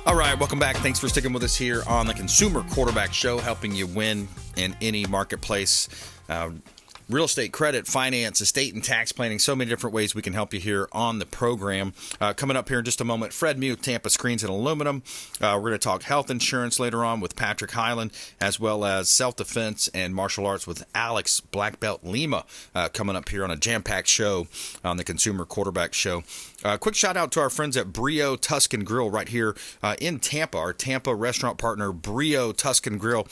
All right, welcome back. Thanks for sticking with us here on the Consumer Quarterback Show, helping you win in any marketplace. Real estate, credit, finance, estate, and tax planning. So many different ways we can help you here on the program. Coming up here in just a moment, Fred Muth, Tampa Screens and Aluminum. We're going to talk health insurance later on with Patrick Highland, as well as self-defense and martial arts with Alex Black Belt Lima, coming up here on a jam-packed show on the Consumer Quarterback Show. Quick shout out to our friends at Brio Tuscan Grill right here in Tampa. Our Tampa restaurant partner, Brio Tuscan Grill,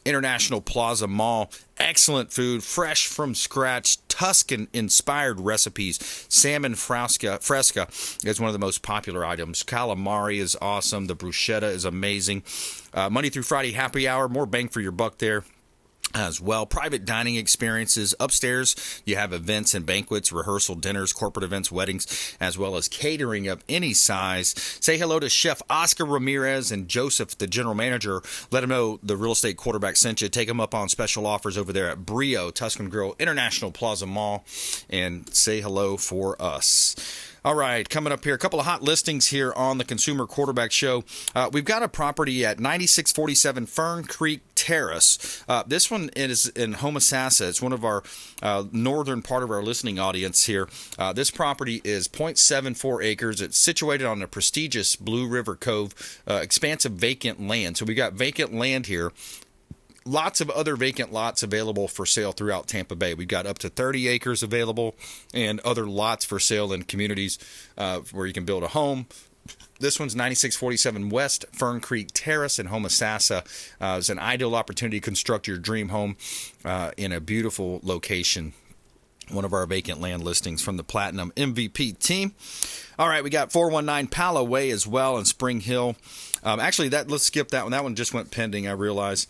International Plaza Mall. Excellent food, fresh from scratch, Tuscan-inspired recipes. Salmon fresca is one of the most popular items. Calamari is awesome. The bruschetta is amazing. Monday through Friday happy hour, more bang for your buck there as well. Private dining experiences. Upstairs, you have events and banquets, rehearsal dinners, corporate events, weddings, as well as catering of any size. Say hello to Chef Oscar Ramirez and Joseph, the general manager. Let them know the Real Estate Quarterback sent you. Take them up on special offers over there at Brio Tuscan Grill, International Plaza Mall, and say hello for us. All right, coming up here, a couple of hot listings here on the Consumer Quarterback Show. We've got a property at 9647 Fern Creek Terrace. This one is in Homosassa. It's one of our northern part of our listening audience here. This property is 0.74 acres. It's situated on the prestigious Blue River Cove, expansive vacant land. So we got vacant land here. Lots of other vacant lots available for sale throughout Tampa Bay. We've got up to 30 acres available and other lots for sale in communities where you can build a home. This one's 9647 West Fern Creek Terrace in Homosassa. It's an ideal opportunity to construct your dream home in a beautiful location. One of our vacant land listings from the Platinum MVP team. All right, we got 419 Palo Way as well in Spring Hill. Actually, let's skip that one. That one just went pending, I realize.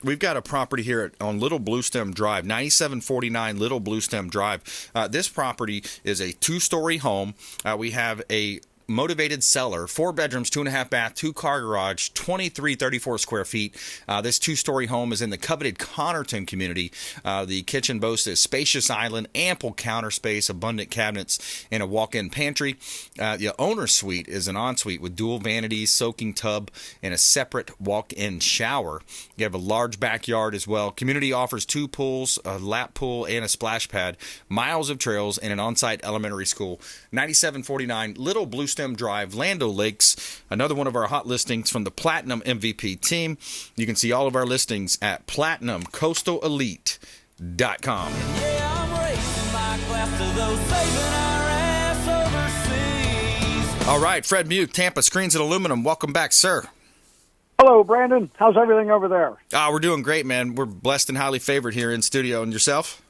We've got a property here on Little Bluestem Drive, 9749 Little Bluestem Drive. This property is a two-story home. We have a motivated seller, 4 bedrooms, 2.5 bath, 2-car garage, 2334 square feet. This two-story home is in the coveted Connerton community. The kitchen boasts a spacious island, ample counter space, abundant cabinets, and a walk-in pantry. The owner's suite is an ensuite with dual vanities, soaking tub, and a separate walk-in shower. You have a large backyard as well. Community offers 2 pools, a lap pool, and a splash pad, miles of trails, and an on-site elementary school. 9749 Little Bluestem Drive, Lando Lakes. Another one of our hot listings from the Platinum MVP team. You can see all of our listings at platinumcoastalelite.com. Yeah, I'm raising my glass to those saving our ass overseas. All right, Fred Muth, Tampa Screens and Aluminum. Welcome back, sir. Hello, Brandon. How's everything over there? We're doing great, man. We're blessed and highly favored here in studio. And yourself?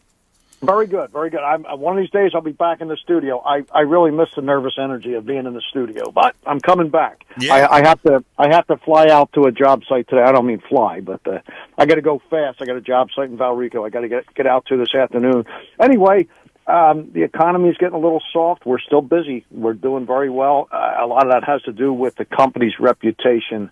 Very good, very good. One of these days I'll be back in the studio. I really miss the nervous energy of being in the studio, but I'm coming back. Yeah. I have to fly out to a job site today. I don't mean fly, but I got to go fast. I got a job site in Valrico. I got to get out to this afternoon. Anyway, the economy is getting a little soft. We're still busy. We're doing very well. A lot of that has to do with the company's reputation.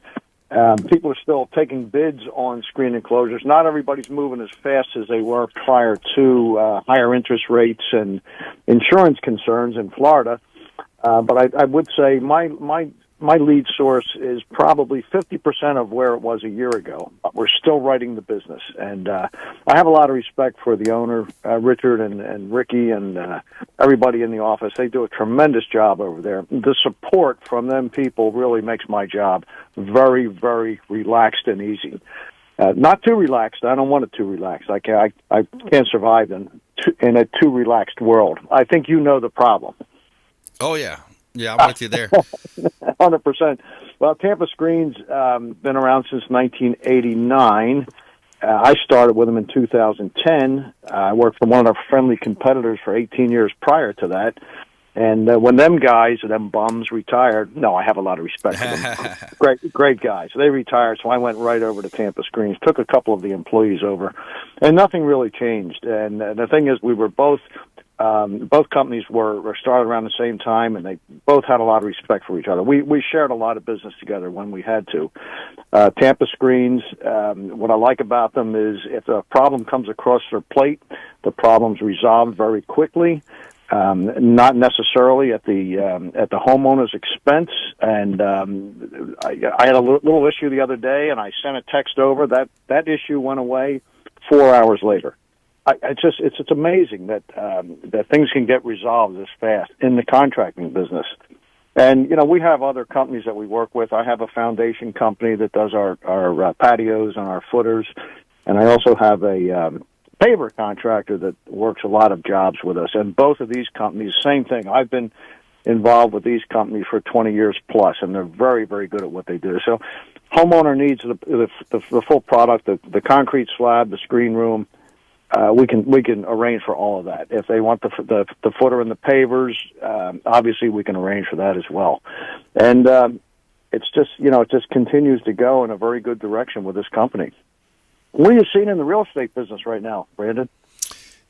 People are still taking bids on screen enclosures. Not everybody's moving as fast as they were prior to higher interest rates and insurance concerns in Florida. But I would say my lead source is probably 50% of where it was a year ago. But we're still writing the business. And I have a lot of respect for the owner, Richard and Ricky, and everybody in the office. They do a tremendous job over there. The support from them people really makes my job very, very relaxed and easy. Not too relaxed. I don't want it too relaxed. I can't survive in a too relaxed world. I think you know the problem. Oh, yeah. Yeah, I'm with you there. 100%. Well, Tampa Screens been around since 1989. I started with them in 2010. I worked for one of our friendly competitors for 18 years prior to that. And when them guys, them bums, retired, no, I have a lot of respect for them. Great guys. They retired, so I went right over to Tampa Screens, took a couple of the employees over, and nothing really changed. And the thing is, we were both companies were started around the same time, and they both had a lot of respect for each other. We shared a lot of business together when we had to. Tampa Screens, what I like about them is if a problem comes across their plate, the problem's resolved very quickly. not necessarily at the homeowner's expense. And I had a little issue the other day, and I sent a text over. That issue went away 4 hours later. It's amazing that things can get resolved this fast in the contracting business. And we have other companies that we work with. I have a foundation company that does our patios and our footers, and I also have a paver contractor that works a lot of jobs with us. And both of these companies, same thing. I've been involved with these companies for 20 years plus, and they're very, very good at what they do. So homeowner needs the full product, the concrete slab, the screen room. We can arrange for all of that. If they want the footer and the pavers, obviously we can arrange for that as well. And it's just, it just continues to go in a very good direction with this company. What are you seeing in the real estate business right now, Brandon?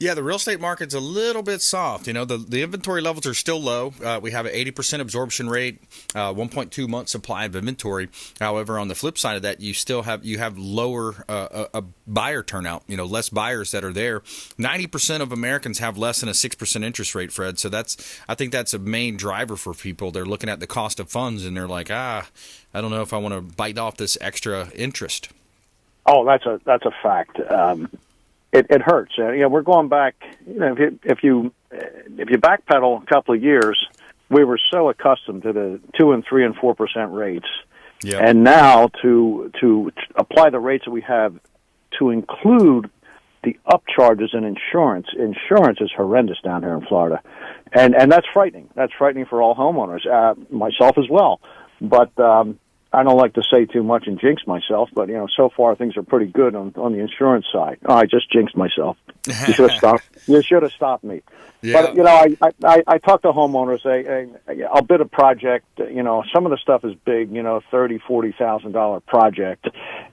Yeah, the real estate market's a little bit soft. The inventory levels are still low. We have an 80% absorption rate, 1.2 months supply of inventory. However, on the flip side of that, you have lower a buyer turnout. Less buyers that are there. 90% of Americans have less than a 6% interest rate, Fred. So I think that's a main driver for people. They're looking at the cost of funds and they're like, I don't know if I want to bite off this extra interest. Oh, that's a fact. It hurts. We're going back. If you backpedal a couple of years, we were so accustomed to the 2% and 3% and 4% rates, and now to apply the rates that we have to include the upcharges in insurance. Insurance is horrendous down here in Florida, and that's frightening. That's frightening for all homeowners, myself as well. But I don't like to say too much and jinx myself, but so far things are pretty good on the insurance side. Oh, I just jinxed myself. You should have stopped. You should have stopped me. Yeah. But I talk to homeowners. I'll bid a project. Some of the stuff is big. $30,000-$40,000 project,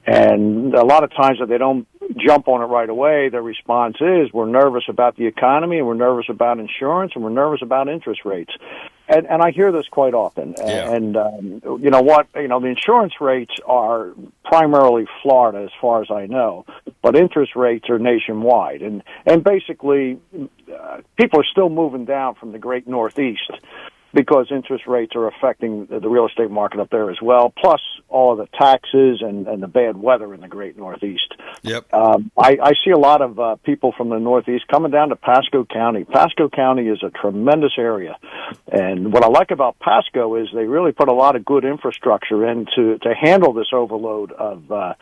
and a lot of times if they don't jump on it right away, their response is, "We're nervous about the economy, and we're nervous about insurance, and we're nervous about interest rates." And I hear this quite often. Yeah. And you know what? The insurance rates are primarily Florida, as far as I know, but interest rates are nationwide. And basically, people are still moving down from the great Northeast because interest rates are affecting the real estate market up there as well, plus all of the taxes and the bad weather in the great Northeast. Yep. I see a lot of people from the Northeast coming down to Pasco County. Pasco County is a tremendous area, and what I like about Pasco is they really put a lot of good infrastructure in to handle this overload of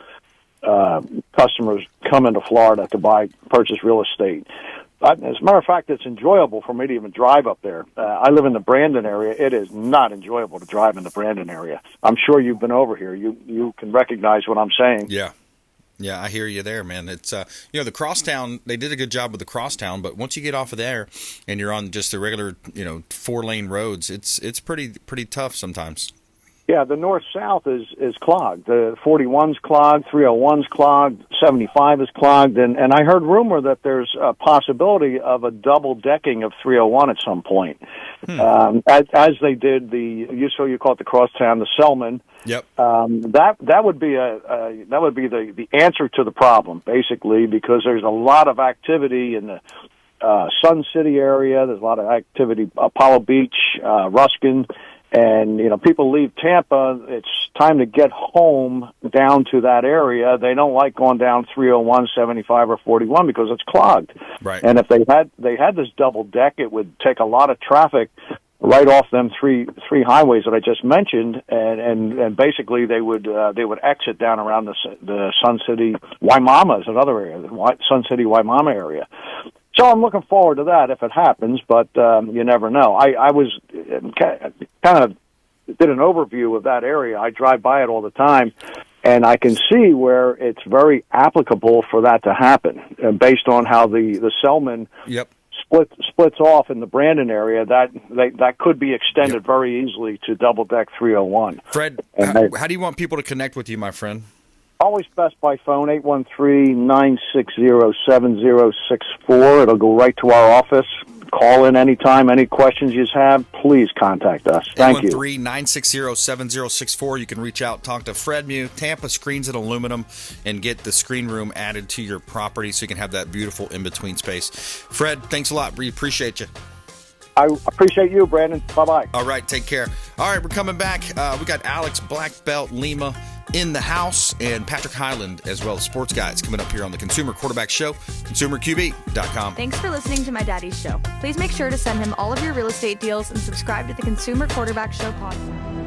customers coming to Florida to purchase real estate. As a matter of fact, it's enjoyable for me to even drive up there. I live in the Brandon area. It is not enjoyable to drive in the Brandon area. I'm sure you've been over here. You can recognize what I'm saying. Yeah. Yeah, I hear you there, man. It's the crosstown. They did a good job with the crosstown, but once you get off of there and you're on just the regular 4-lane roads, it's pretty tough sometimes. Yeah, the north-south is clogged. The 41's clogged, 301's clogged, 75 is clogged, and I heard rumor that there's a possibility of a double-decking of 301 at some point. As they did you call it the crosstown, the Selman. Yep. That would be the answer to the problem, basically, because there's a lot of activity in the Sun City area. There's a lot of activity, Apollo Beach, Ruskin. And, people leave Tampa, it's time to get home down to that area. They don't like going down 301, 75, or 41 because it's clogged. Right. And if they had this double deck, it would take a lot of traffic right off them three highways that I just mentioned, and basically they would exit down around the Sun City, Waimama is another area, the Sun City, Waimama area. So I'm looking forward to that if it happens, but you never know. I was kind of did an overview of that area. I drive by it all the time, and I can see where it's very applicable for that to happen, based on how the Selman splits off in the Brandon area. That could be extended very easily to double deck 301. Fred, how do you want people to connect with you, my friend? Always best by phone, 813-960-7064. It'll go right to our office. Call in anytime. Any questions you have, please contact us. Thank you. 813-960-7064. You can reach out, talk to Fred Muth, Tampa Screens and Aluminum, and get the screen room added to your property so you can have that beautiful in-between space. Fred, thanks a lot. We appreciate you. I appreciate you, Brandon. Bye-bye. All right, take care. All right, we're coming back. We got Alex Black Belt Lima in the house and Patrick Highland as well as Sports Guys coming up here on the Consumer Quarterback Show, consumerqb.com. Thanks for listening to my daddy's show. Please make sure to send him all of your real estate deals and subscribe to the Consumer Quarterback Show podcast.